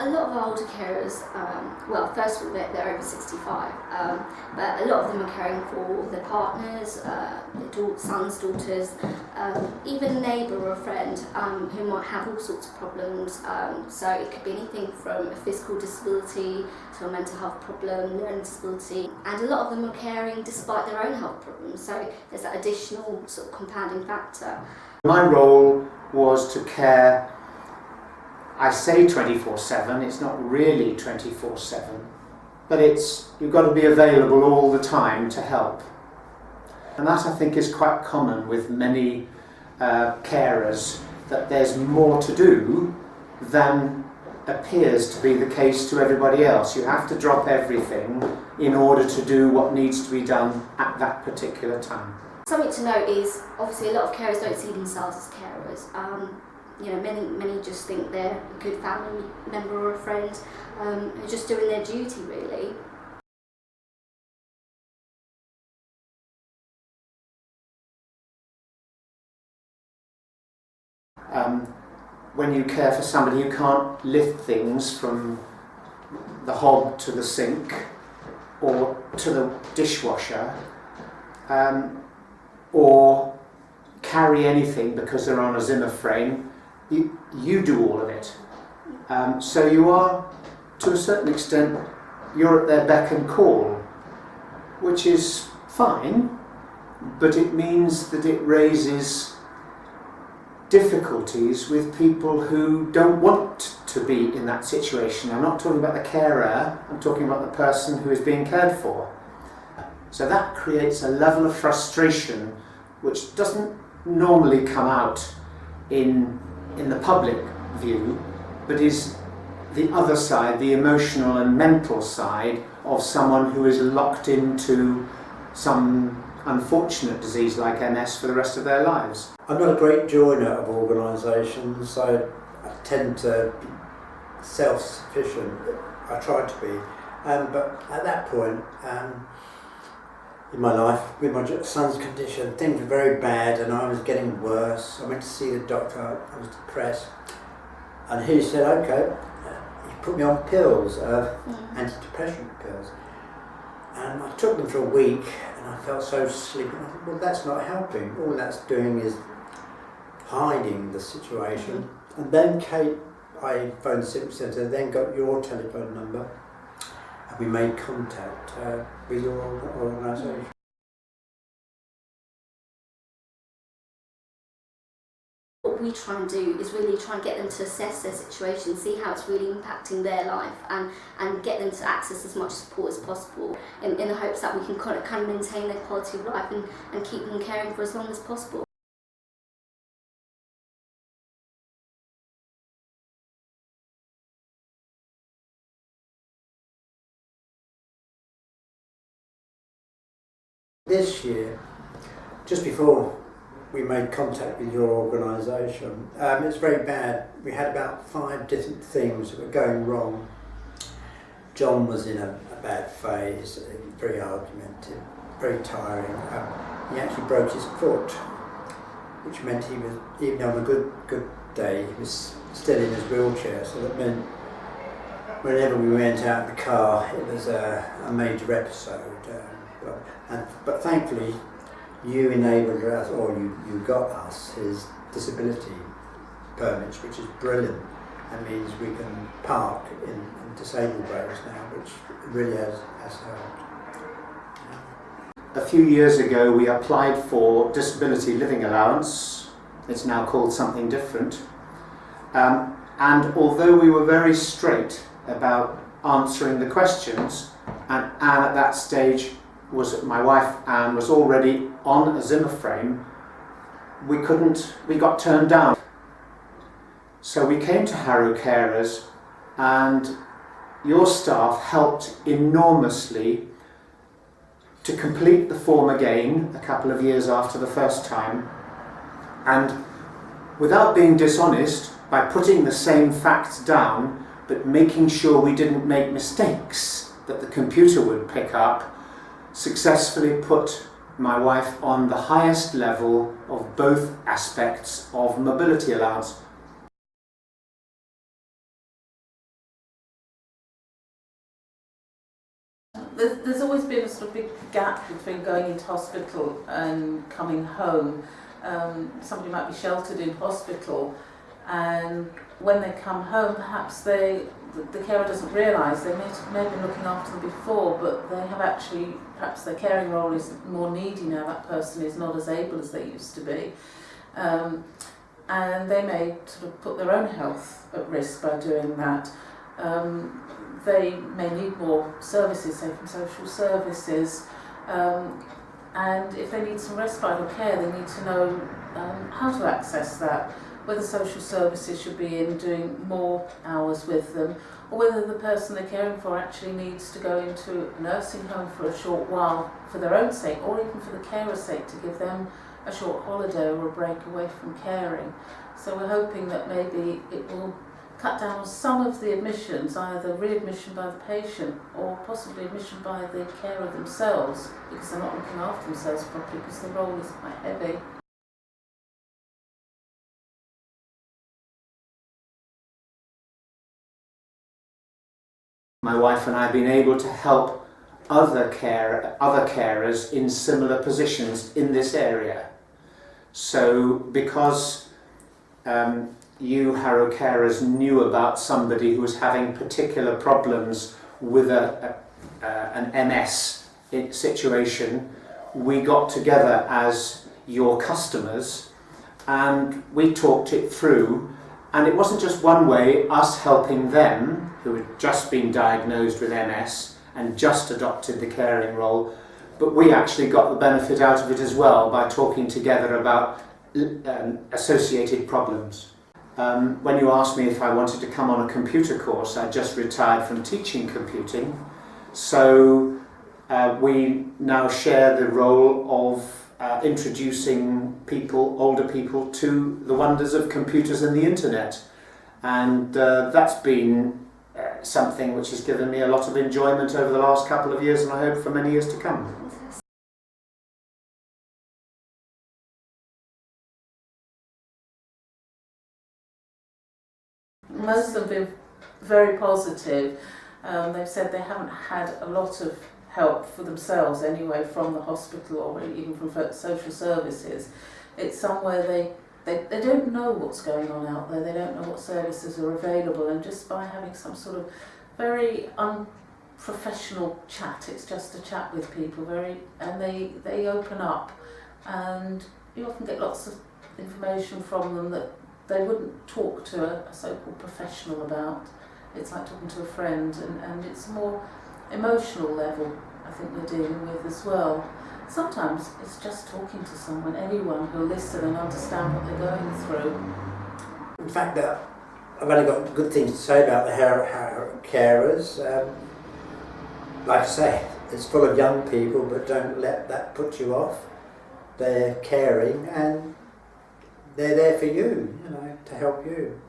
A lot of our older carers, well, first of all, they're over 65, but a lot of them are caring for their partners, their sons, daughters, even a neighbour or a friend who might have all sorts of problems. So it could be anything from a physical disability to a mental health problem, learning disability, and a lot of them are caring despite their own health problems. So there's that additional sort of compounding factor. My role was to care. I say 24/7, it's not really 24/7, but you've got to be available all the time to help. And that, I think, is quite common with many carers, that there's more to do than appears to be the case to everybody else. You have to drop everything in order to do what needs to be done at that particular time. Something to note is, obviously, a lot of carers don't see themselves as carers. Many just think they're a good family member or a friend, who's just doing their duty, really. When you care for somebody who can't lift things from the hob to the sink or to the dishwasher, or carry anything because they're on a Zimmer frame, you do all of it. So you are, to a certain extent, you're at their beck and call, which is fine, but it means that it raises difficulties with people who don't want to be in that situation. I'm not talking about the carer, I'm talking about the person who is being cared for. So that creates a level of frustration which doesn't normally come out in the public view, but is the other side, the emotional and mental side of someone who is locked into some unfortunate disease like MS for the rest of their lives. I'm not a great joiner of organisations, so I tend to be self-sufficient. I try to be, but at that point in my life, with my son's condition, things were very bad and I was getting worse. I went to see the doctor, I was depressed, and he said, okay, he put me on pills, antidepressant pills, and I took them for a week and I felt so sleepy. I thought, well, that's not helping, all that's doing is hiding the situation. And then I phoned the Symptom Centre, then got your telephone number, and we made contact with your organisation. What we try and do is really try and get them to assess their situation, see how it's really impacting their life, and get them to access as much support as possible in the hopes that we can kind of maintain their quality of life and keep them caring for as long as possible. This year, just before we made contact with your organisation, it's very bad. We had about 5 different things that were going wrong. John was in a bad phase, very argumentative, very tiring. He actually broke his foot, which meant he was, even on a good day, he was still in his wheelchair. So that meant whenever we went out in the car, it was a major episode. But thankfully, you enabled us, or you got us, his disability permits, which is brilliant. That means we can park in disabled roads now, which really has helped. A few years ago we applied for disability living allowance. It's now called something different. And although we were very straight about answering the questions, and Anne at that stage my wife Anne was already on a Zimmer frame, we got turned down. So we came to Harrow Carers, and your staff helped enormously to complete the form again a couple of years after the first time, and without being dishonest, by putting the same facts down but making sure we didn't make mistakes that the computer would pick up, successfully put my wife on the highest level of both aspects of mobility allowance. there's always been a sort of big gap between going into hospital and coming home. Somebody might be sheltered in hospital, and when they come home, perhaps the carer doesn't realise they may have been looking after them before, but they have actually, perhaps their caring role is more needy now. That person is not as able as they used to be, and they may sort of put their own health at risk by doing that. They may need more services, say from social services, and if they need some respite or care, they need to know how to access that, whether social services should be in doing more hours with them, or whether the person they're caring for actually needs to go into a nursing home for a short while for their own sake, or even for the carer's sake, to give them a short holiday or a break away from caring. So we're hoping that maybe it will cut down on some of the admissions, either readmission by the patient or possibly admission by the carer themselves, because they're not looking after themselves properly, because the role is quite heavy. My wife and I have been able to help other carers in similar positions in this area. So because you, Harrow Carers, knew about somebody who was having particular problems with an MS situation, we got together as your customers and we talked it through, and it wasn't just one way, us helping them who had just been diagnosed with MS and just adopted the caring role, but we actually got the benefit out of it as well by talking together about associated problems. When you asked me if I wanted to come on a computer course, I just retired from teaching computing, so we now share the role of introducing older people to the wonders of computers and the internet, and that's been something which has given me a lot of enjoyment over the last couple of years, and I hope for many years to come. Most of them have been very positive. They've said they haven't had a lot of help for themselves anyway from the hospital or even from social services. It's somewhere they don't know what's going on out there, they don't know what services are available, and just by having some sort of very unprofessional chat, it's just a chat with people, and they open up, and you often get lots of information from them that they wouldn't talk to a so-called professional about. It's like talking to a friend, and it's a more emotional level I think we're dealing with as well. Sometimes it's just talking to someone, anyone who'll listen and understand what they're going through. In fact, I've only got good things to say about the Harrow Carers. Like I say, it's full of young people, but don't let that put you off. They're caring and they're there for you, to help you.